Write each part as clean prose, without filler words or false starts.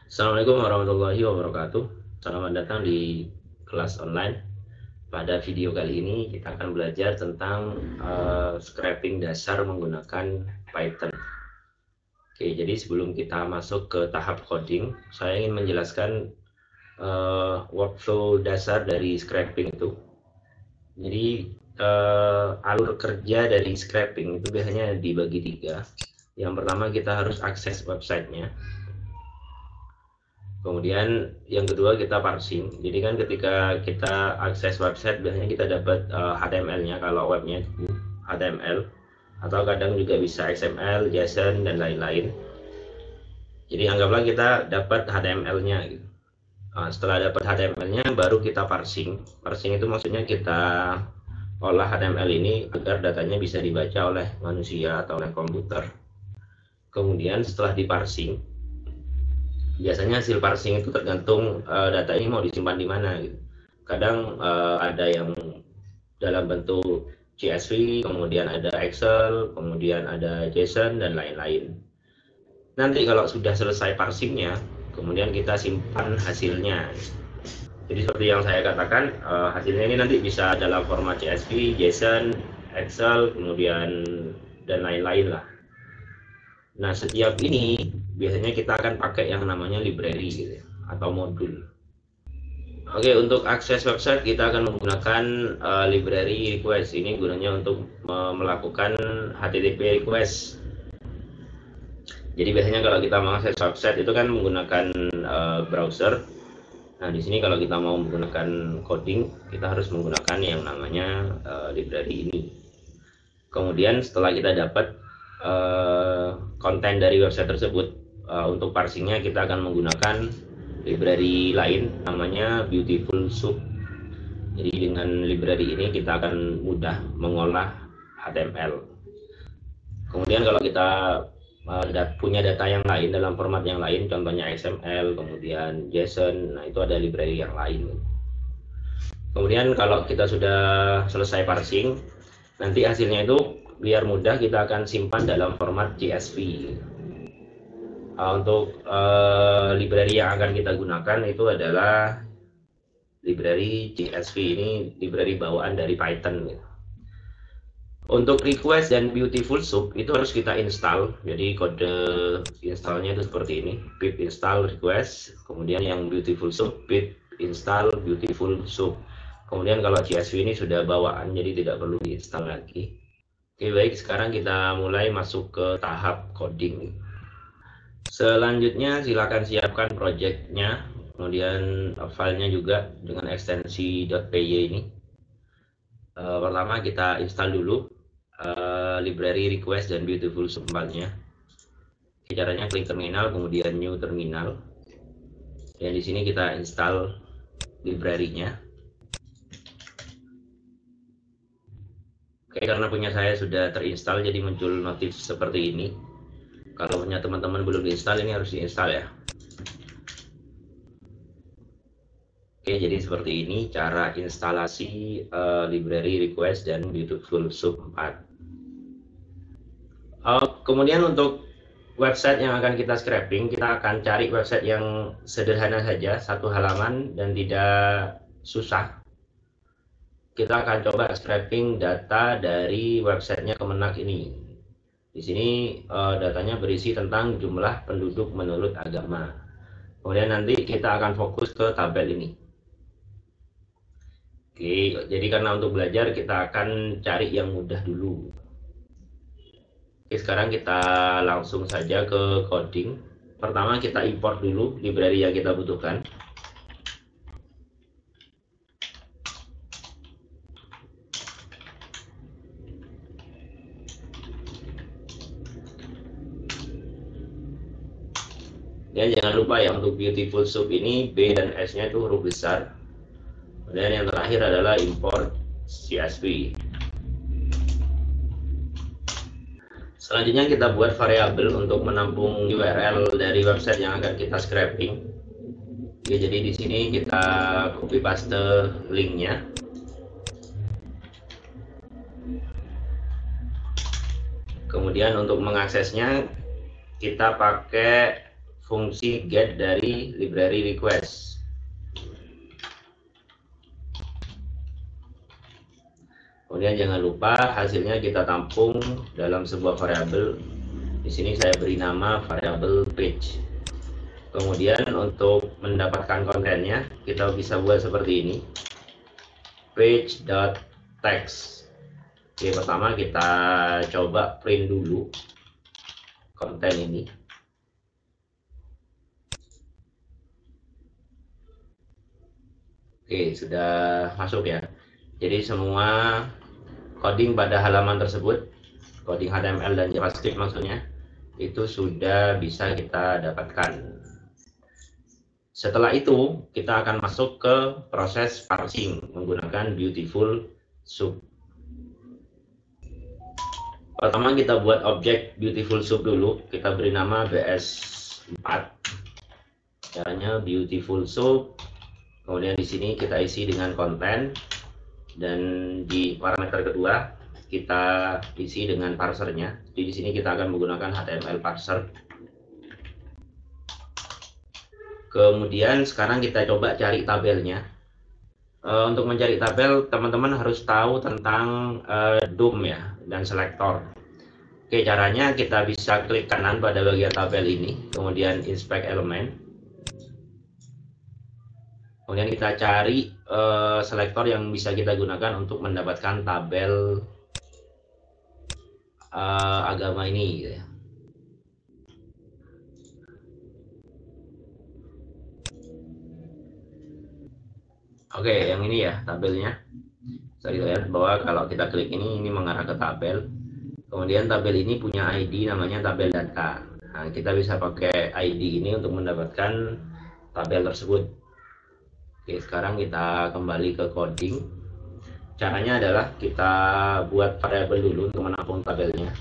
Assalamualaikum warahmatullahi wabarakatuh. Selamat datang di kelas online. Pada video kali ini kita akan belajar tentang scraping dasar menggunakan Python. Oke, jadi sebelum kita masuk ke tahap coding, saya ingin menjelaskan workflow dasar dari scraping itu. Jadi alur kerja dari scraping itu biasanya dibagi tiga. Yang pertama kita harus akses websitenya. Kemudian yang kedua kita parsing. Jadi kan ketika kita akses website biasanya kita dapat HTML-nya kalau webnya itu HTML, atau kadang juga bisa XML, JSON dan lain-lain. Jadi anggaplah kita dapat HTML-nya gitu. Setelah dapat HTML-nya baru kita parsing. Parsing itu maksudnya kita olah HTML ini agar datanya bisa dibaca oleh manusia atau oleh komputer. Kemudian setelah diparsing, biasanya hasil parsing itu tergantung data ini mau disimpan di mana gitu. Kadang ada yang dalam bentuk CSV, kemudian ada Excel, kemudian ada JSON dan lain-lain. Nanti kalau sudah selesai parsingnya, kemudian kita simpan hasilnya. Jadi seperti yang saya katakan, hasilnya ini nanti bisa dalam format CSV, JSON, Excel, kemudian dan lain-lain lah. Nah, setiap ini biasanya kita akan pakai yang namanya library gitu, atau modul. Oke, untuk akses website kita akan menggunakan library request. Ini gunanya untuk melakukan HTTP request. Jadi biasanya kalau kita mengakses website itu kan menggunakan browser. Nah, di sini kalau kita mau menggunakan coding, kita harus menggunakan yang namanya library ini. Kemudian setelah kita dapat konten dari website tersebut, untuk parsingnya kita akan menggunakan library lain namanya Beautiful Soup. Jadi dengan library ini kita akan mudah mengolah HTML. Kemudian kalau kita punya data yang lain dalam format yang lain, contohnya XML, kemudian JSON, nah itu ada library yang lain. Kemudian kalau kita sudah selesai parsing, nanti hasilnya itu biar mudah kita akan simpan dalam format CSV. Untuk library yang akan kita gunakan itu adalah library CSV. Ini library bawaan dari Python. Untuk request dan Beautiful Soup itu harus kita install. Jadi kode installnya itu seperti ini: pip install request, kemudian yang Beautiful Soup pip install Beautiful Soup. Kemudian kalau CSV ini sudah bawaan, jadi tidak perlu diinstal lagi. Oke, baik, sekarang kita mulai masuk ke tahap coding. Selanjutnya silakan siapkan projectnya, kemudian filenya juga dengan ekstensi .py ini. Pertama kita install dulu library request dan Beautiful Soup nya. Caranya klik terminal, kemudian new terminal, dan di sini kita install library-nya. Oke, karena punya saya sudah terinstall jadi muncul notif seperti ini. Kalau punya teman-teman belum diinstal, ini harus diinstal ya. Oke, jadi seperti ini cara instalasi library request dan Beautiful Soup 4. Kemudian untuk website yang akan kita scraping, kita akan cari website yang sederhana saja, satu halaman dan tidak susah. Kita akan coba scraping data dari websitenya Kemenak ini. Di sini datanya berisi tentang jumlah penduduk menurut agama. Kemudian nanti kita akan fokus ke tabel ini. Oke, jadi karena untuk belajar kita akan cari yang mudah dulu. Oke, sekarang kita langsung saja ke coding. Pertama kita import dulu library yang kita butuhkan. Dan jangan lupa ya, untuk Beautiful Soup ini B dan S-nya itu huruf besar. Dan yang terakhir adalah import CSV. Selanjutnya kita buat variabel untuk menampung URL dari website yang akan kita scraping. Oke, jadi di sini kita copy paste linknya. Kemudian untuk mengaksesnya kita pakai fungsi get dari library request. Kemudian jangan lupa hasilnya kita tampung dalam sebuah variabel. Di sini saya beri nama variabel page. Kemudian untuk mendapatkan kontennya kita bisa buat seperti ini, page.text. Oke, pertama kita coba print dulu konten ini. Oke, sudah masuk ya. Jadi semua coding pada halaman tersebut, coding HTML dan JavaScript maksudnya, itu sudah bisa kita dapatkan. Setelah itu kita akan masuk ke proses parsing menggunakan Beautiful Soup. Pertama kita buat objek Beautiful Soup dulu, kita beri nama BS4. Caranya Beautiful Soup. Kemudian di sini kita isi dengan konten, dan di parameter kedua kita isi dengan parsernya. Jadi di sini kita akan menggunakan HTML parser. Kemudian sekarang kita coba cari tabelnya. Untuk mencari tabel, teman-teman harus tahu tentang DOM ya dan selektor. Oke, caranya kita bisa klik kanan pada bagian tabel ini, kemudian inspect element. Kemudian kita cari selektor yang bisa kita gunakan untuk mendapatkan tabel agama ini gitu ya. Oke, yang ini ya tabelnya. Saya lihat bahwa kalau kita klik ini mengarah ke tabel. Kemudian tabel ini punya ID namanya tabel data. Nah, kita bisa pakai ID ini untuk mendapatkan tabel tersebut. Oke, sekarang kita kembali ke coding. Caranya adalah kita buat variabel dulu untuk menampung tabelnya.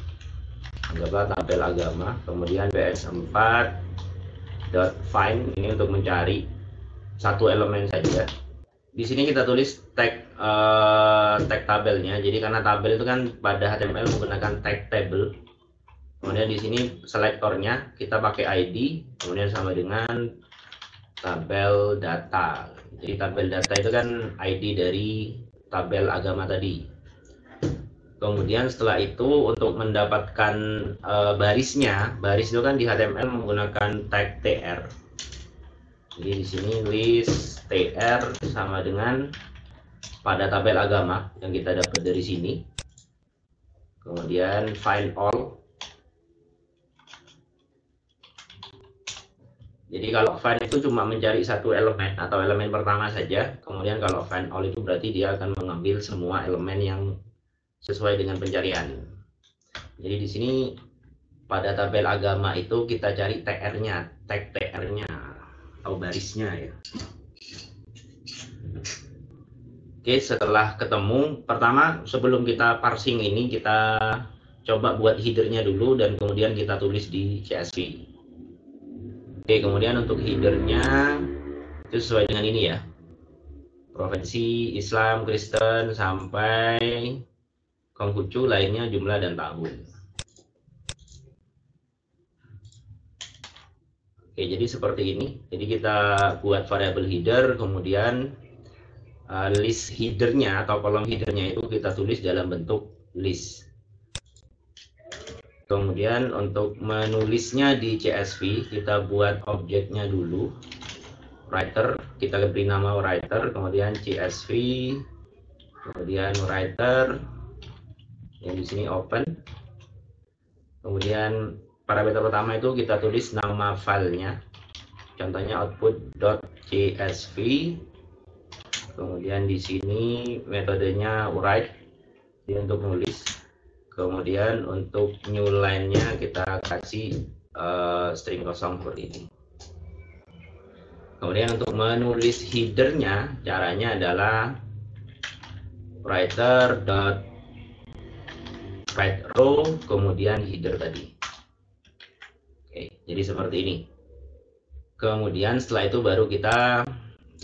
Anggaplah tabel agama, kemudian bs4.find ini untuk mencari satu elemen saja. Di sini kita tulis tag tabelnya. Jadi karena tabel itu kan pada HTML menggunakan tag table. Kemudian di sini selektornya kita pakai ID, kemudian sama dengan tabel data. Jadi tabel data itu kan ID dari tabel agama tadi. Kemudian setelah itu untuk mendapatkan barisnya, baris itu kan di HTML menggunakan tag tr. Jadi di sini list tr sama dengan pada tabel agama yang kita dapat dari sini. Kemudian find all. Jadi kalau find itu cuma mencari satu elemen atau elemen pertama saja. Kemudian kalau find all itu berarti dia akan mengambil semua elemen yang sesuai dengan pencarian. Jadi di sini pada tabel agama itu kita cari tr-nya, tag tr-nya atau barisnya ya. Oke, setelah ketemu, pertama sebelum kita parsing ini kita coba buat headernya dulu dan kemudian kita tulis di CSV. Oke, kemudian untuk headernya itu sesuai dengan ini ya, provinsi, Islam, Kristen, sampai Konghucu, lainnya jumlah dan tahun. Oke, jadi seperti ini. Jadi kita buat variabel header, kemudian list headernya atau kolom headernya itu kita tulis dalam bentuk list. Kemudian untuk menulisnya di CSV kita buat objeknya dulu, writer, kita beri nama writer, kemudian CSV, kemudian writer, yang di sini open. Kemudian parameter pertama itu kita tulis nama filenya, contohnya output.csv. Kemudian di sini metodenya write, jadi untuk nulis. Kemudian untuk new line-nya kita kasih string kosong seperti ini. Kemudian untuk menulis headernya, caranya adalah write row, kemudian header tadi. Oke, jadi seperti ini. Kemudian setelah itu baru kita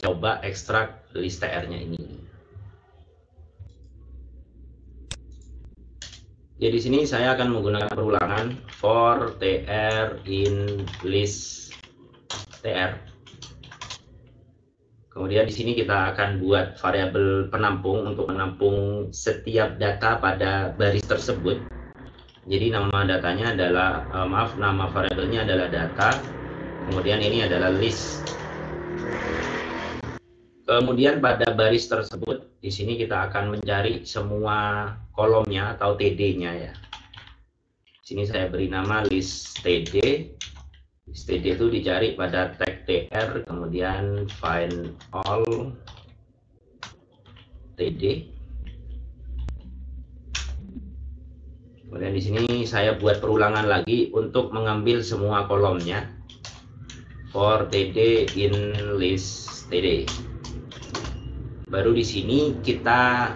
coba ekstrak list tr-nya ini. Jadi di sini saya akan menggunakan perulangan for tr in list tr. Kemudian di sini kita akan buat variabel penampung untuk menampung setiap data pada baris tersebut. Jadi nama datanya adalah nama variabelnya adalah data. Kemudian ini adalah list. Kemudian pada baris tersebut di sini kita akan mencari semua kolomnya atau TD-nya ya. Di sini saya beri nama list TD. List TD itu dicari pada tag tr, kemudian find all TD. Kemudian di sini saya buat perulangan lagi untuk mengambil semua kolomnya. For TD in list TD. Baru di sini kita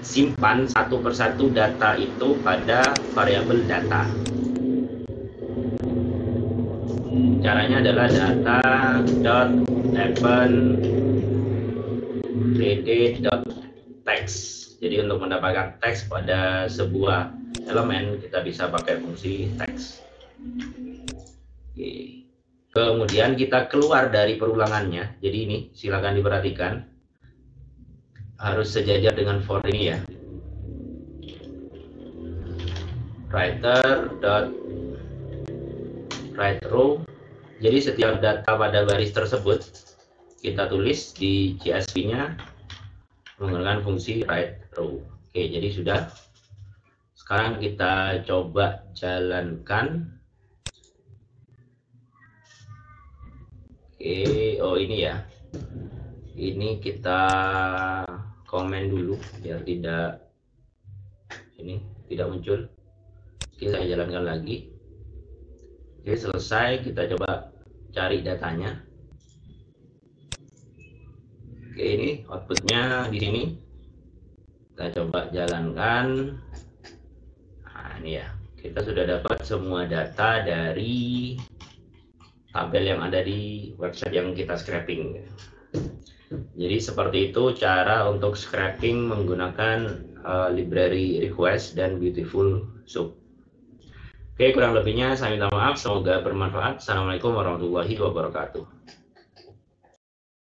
simpan satu persatu data itu pada variabel data. Caranya adalah data.append td.text. Jadi untuk mendapatkan teks pada sebuah elemen kita bisa pakai fungsi text. Oke. Kemudian kita keluar dari perulangannya. Jadi ini silakan diperhatikan. Harus sejajar dengan for ini ya. Write row. Jadi setiap data pada baris tersebut kita tulis di CSV-nya menggunakan fungsi write row. Oke, jadi sudah. Sekarang kita coba jalankan. Oke, oh ini ya. Ini kita komen dulu biar tidak muncul. Oke, saya jalankan lagi. Oke, selesai. Kita coba cari datanya. Oke, ini outputnya di sini. Kita coba jalankan. Nah, ini ya. Kita sudah dapat semua data dari tabel yang ada di website yang kita scraping. Jadi seperti itu cara untuk scraping menggunakan library request dan Beautiful Soup. Oke, kurang lebihnya saya minta maaf, semoga bermanfaat. Assalamualaikum warahmatullahi wabarakatuh.